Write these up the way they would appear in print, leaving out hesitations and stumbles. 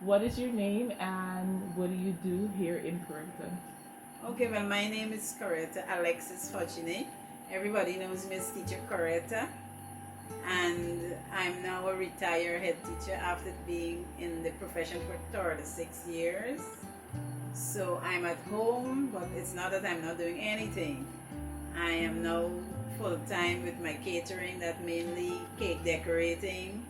What is your name and what do you do here in Corriverton? Okay, well, my name is Coretta Alexis Fortuné. Everybody knows me as Teacher Coretta, and I'm now a retired head teacher after being in the profession for 36 years. So I'm at home, but it's not that I'm not doing anything. I am now full time with my catering, that mainly cake decorating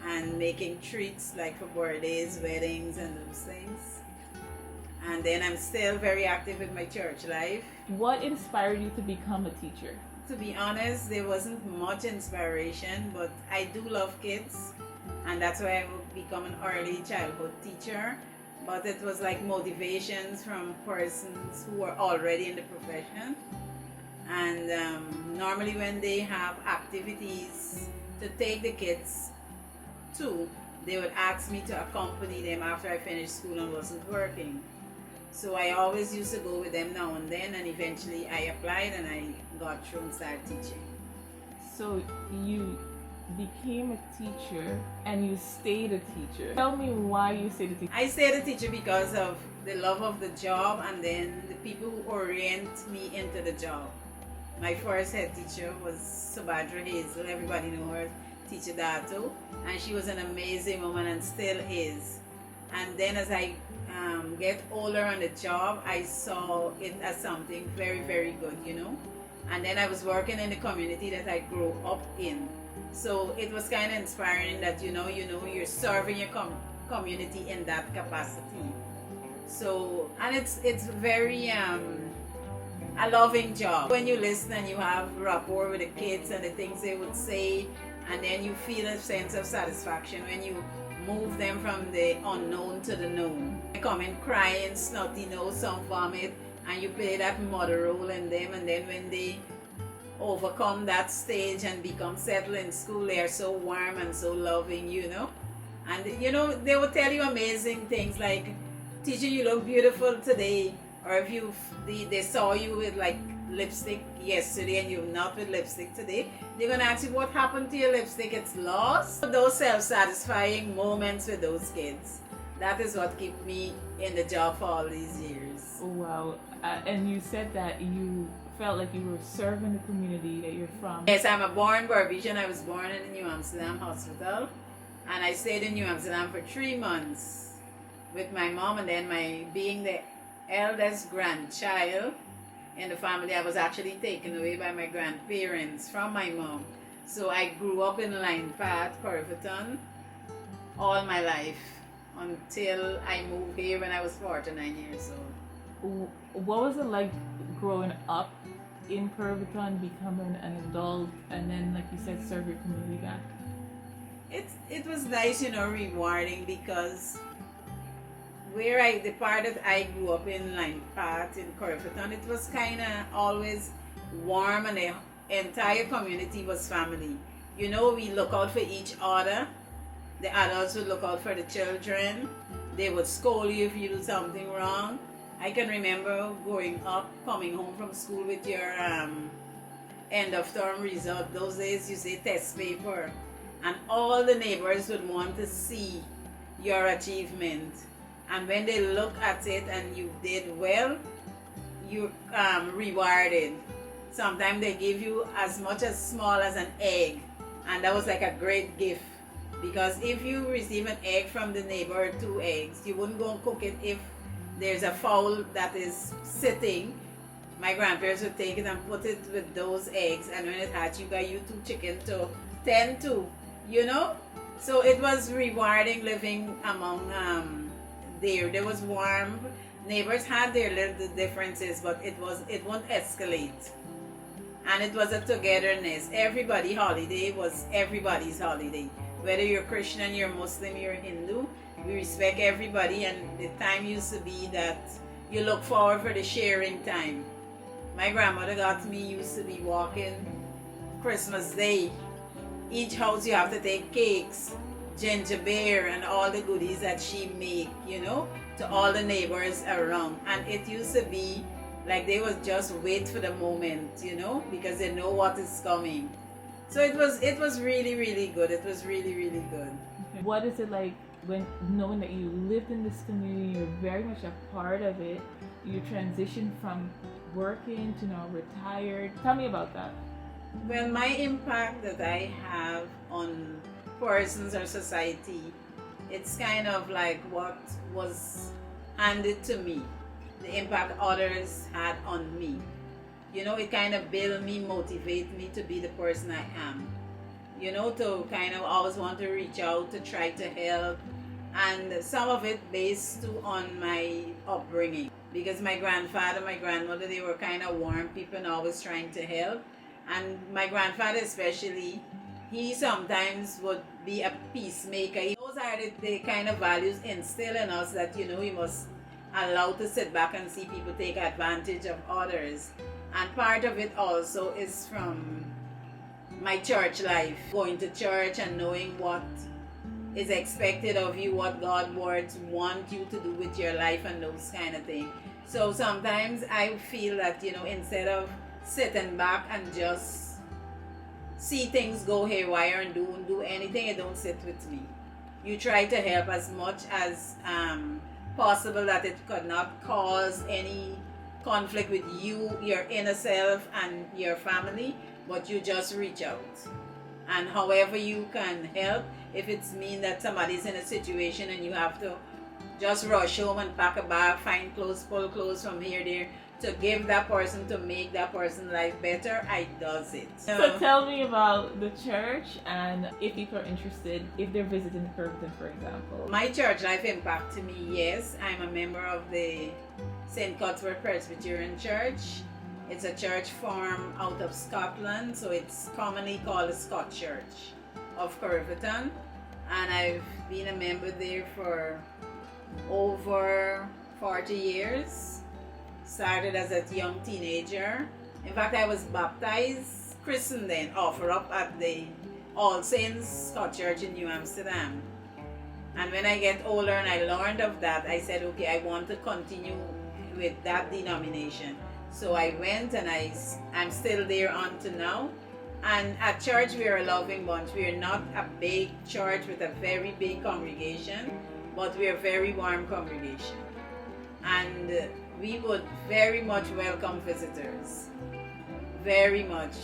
and making treats like for birthdays, weddings, and those things. And then I'm still very active with my church life. What inspired you to become a teacher? To be honest, there wasn't much inspiration, but I do love kids, and that's why I would become an early childhood teacher. But it was like motivations from persons who were already in the profession. And normally when they have activities to take the kids to, they would ask me to accompany them after I finished school and wasn't working. So I always used to go with them now and then, and eventually I applied and I got through and started teaching. So you became a teacher and you stayed a teacher. Tell me why you stayed a teacher. I stayed a teacher because of the love of the job and then the people who orient me into the job. My first head teacher was Subhadra Hazel. Everybody knew her, Teacher Dato, and she was an amazing woman and still is. And then as I get older on the job, I saw it as something very, very good, you know. And then I was working in the community that I grew up in. So it was kind of inspiring that, you're serving your community in that capacity. So, and it's very a loving job. When you listen and you have rapport with the kids and the things they would say, and then you feel a sense of satisfaction when you move them from the unknown to the known. They come in crying, snotty nose, some vomit, and you play that mother role in them, and then when they overcome that stage and become settled in school, they are so warm and so loving, And they will tell you amazing things like, teacher, you look beautiful today. Or if they saw you with like lipstick yesterday and you're not with lipstick today, they're gonna ask you what happened to your lipstick, it's lost. Those self-satisfying moments with those kids, that is what kept me in the job for all these years. Oh, wow. And you said that you felt like you were serving the community that you're from. Yes, I'm a born Berbice, and I was born in the New Amsterdam hospital, and I stayed in New Amsterdam for 3 months with my mom, and then being the eldest grandchild in the family, I was actually taken away by my grandparents from my mom. So I grew up in Line Path, Corriverton, all my life until I moved here when I was 49 years old. What was it like growing up in Corriverton, becoming an adult, and then, like you said, serve your community back? It was nice, rewarding, because the part that I grew up in, Line Path in Corriverton, it was kind of always warm, and the entire community was family. We look out for each other. The adults would look out for the children. They would scold you if you do something wrong. I can remember growing up, coming home from school with your end of term result. Those days you say test paper, and all the neighbors would want to see your achievement. And when they look at it and you did well, you rewarded. Sometimes they give you as much as small as an egg, and that was like a great gift. Because if you receive an egg from the neighbor, 2 eggs, you wouldn't go and cook it if there's a fowl that is sitting. My grandparents would take it and put it with those eggs, and when it hatched, you got you 2 chickens to tend to, So it was rewarding living among there was warm. Neighbors had their little differences, but it won't escalate. And it was a togetherness. Everybody holiday was everybody's holiday. Whether you're Christian, you're Muslim, you're Hindu, we respect everybody, and the time used to be that you look forward for the sharing time. My grandmother used to be walking Christmas Day. Each house you have to take cakes, ginger beer, and all the goodies that she make, to all the neighbors around. And it used to be like they would just wait for the moment, because they know what is coming. So it was really, really good. It was really, really good. What is it like when knowing that you lived in this community, you're very much a part of it, you transitioned from working to now retired. Tell me about that. Well, my impact that I have on persons or society, it's kind of like what was handed to me, the impact others had on me. You know, it kind of build me, motivate me to be the person I am. You know, to kind of always want to reach out, to try to help. And some of it based too on my upbringing. Because my grandfather, my grandmother, they were kind of warm people and always trying to help. And my grandfather especially, he sometimes would be a peacemaker. Those are the kind of values instilled in us that, you know, we must allow to sit back and see people take advantage of others. And part of it also is from my church life, going to church and knowing what is expected of you, what God's words want you to do with your life and those kind of things. So sometimes I feel that, you know, instead of sitting back and just see things go haywire and do anything, it don't sit with me. You try to help as much as possible that it could not cause any conflict with you, your inner self and your family, but you just reach out. And however you can help, if it's mean that somebody's in a situation and you have to just rush home and pack a bag, find clothes, pull clothes from here, there, to give that person, to make that person's life better, I does it. So tell me about the church, and if people are interested, if they're visiting Corriverton, for example. My church life impact to me, yes. I'm a member of the St. Cuthbert Presbyterian Church. It's a church formed out of Scotland, so it's commonly called the Scot Church of Corriverton. And I've been a member there for over 40 years. Started as a young teenager. In fact, I was baptized, christened then, offered up at the All Saints Scot Church in New Amsterdam. And when I get older and I learned of that, I said, okay, I want to continue with that denomination. So I went and I'm still there until now. And at church, we are a loving bunch. We are not a big church with a very big congregation, but we are a very warm congregation. And we would very much welcome visitors. Very much.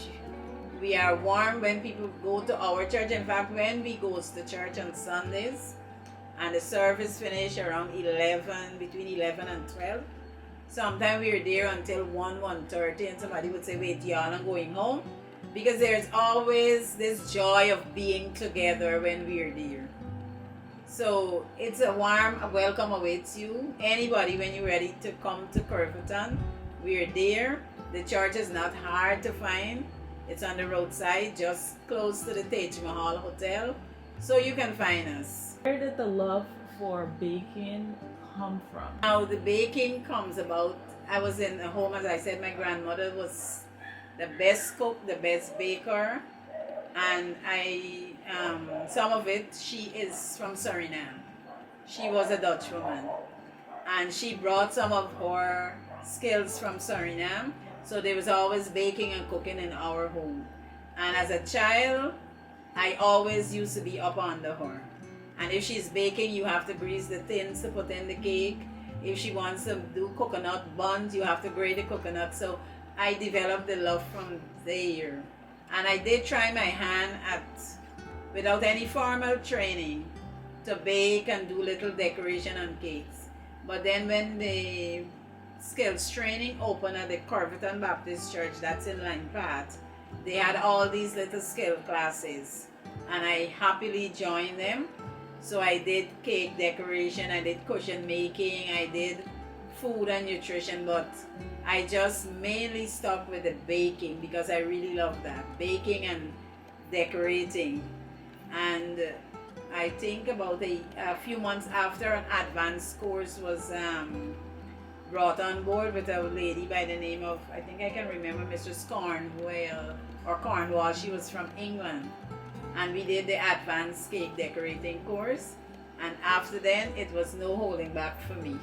We are warm when people go to our church. In fact, when we go to church on Sundays and the service finish around 11, between 11 and 12, sometimes we are there until 1:30, and somebody would say, wait, y'all are going home? Because there's always this joy of being together when we are there. So it's a warm welcome awaits you. Anybody, when you're ready to come to Corriverton, we're there. The church is not hard to find. It's on the roadside, just close to the Taj Mahal Hotel. So you can find us. Where did the love for baking come from? Now the baking comes about. I was in a home, as I said, my grandmother was the best cook, the best baker. And some of it, she is from Suriname. She was a Dutch woman. And she brought some of her skills from Suriname. So there was always baking and cooking in our home. And as a child, I always used to be up under her. And if she's baking, you have to grease the tins to put in the cake. If she wants to do coconut buns, you have to grate the coconut. So I developed the love from there. And I did try my hand at, without any formal training, to bake and do little decoration on cakes. But then when the skills training opened at the Corriverton Baptist Church, that's in Line Path, they had all these little skill classes. And I happily joined them. So I did cake decoration, I did cushion making, I did food and nutrition, but I just mainly stuck with the baking because I really love that. Baking and decorating. And I think about a few months after, an advanced course was brought on board with a lady by the name of, I think I can remember, Mrs. Cornwall. She was from England. And we did the advanced cake decorating course. And after then, it was no holding back for me.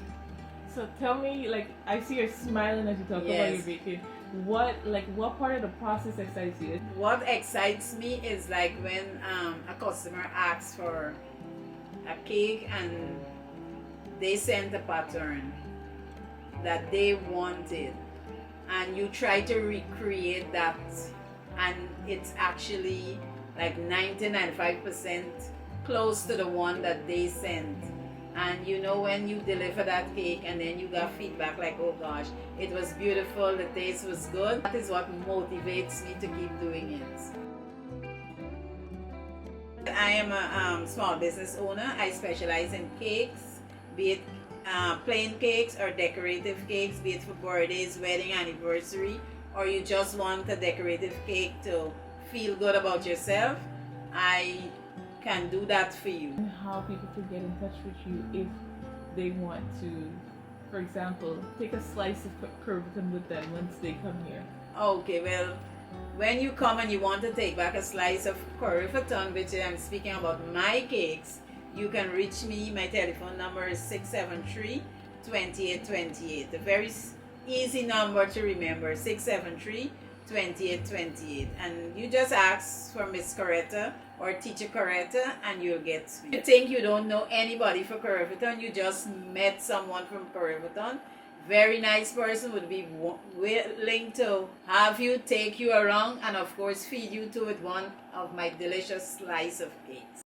So tell me, like, I see you're smiling as you talk about your baking. What part of the process excites you? What excites me is like when a customer asks for a cake and they sent a pattern that they wanted, and you try to recreate that, and it's actually like 99.5% close to the one that they sent. And you know, when you deliver that cake and then you got feedback like, oh gosh, it was beautiful, the taste was good, that is what motivates me to keep doing it. I am a small business owner. I specialize in cakes, be it plain cakes or decorative cakes, be it for birthdays, wedding, anniversary, or you just want a decorative cake to feel good about yourself. I can do that for you. And how people can get in touch with you if they want to, for example, take a slice of Corriverton with them once they come here. Okay, well, when you come and you want to take back a slice of Corriverton, which I'm speaking about my cakes, you can reach me. My telephone number is 673-2828. A very easy number to remember, 673-2828. And you just ask for Miss Coretta or Teacher Coretta and you'll get me. You think you don't know anybody for Corriverton, you just met someone from Corriverton. Very nice person, would be willing to have you, take you around, and of course feed you to it one of my delicious slice of cakes.